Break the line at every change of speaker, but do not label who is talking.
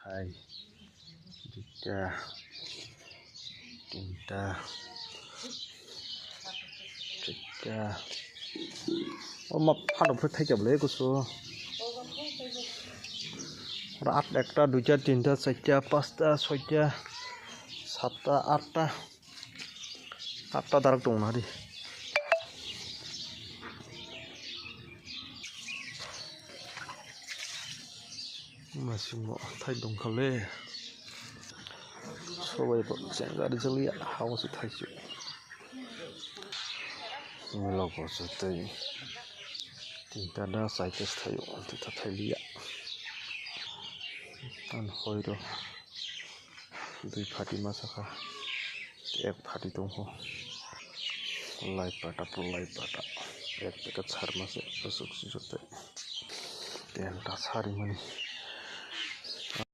hai duita tinta tiga ma phatok thai jable gusu রাত একটা দুইটা তিনটা চারটা পাঁচটা ছয়টা সাতটা আটটা দাঁড়াক দं না রে মাসিমো থাই দंखाले सबाइबो जेंगार जलिया हावसो थाइसो मिलावसो दै tinta da saites thayo tinta thailia an hoiro dui phati masaka ek phati dong ho lai pata ek peka char mase asuk sijote ten ta sari mani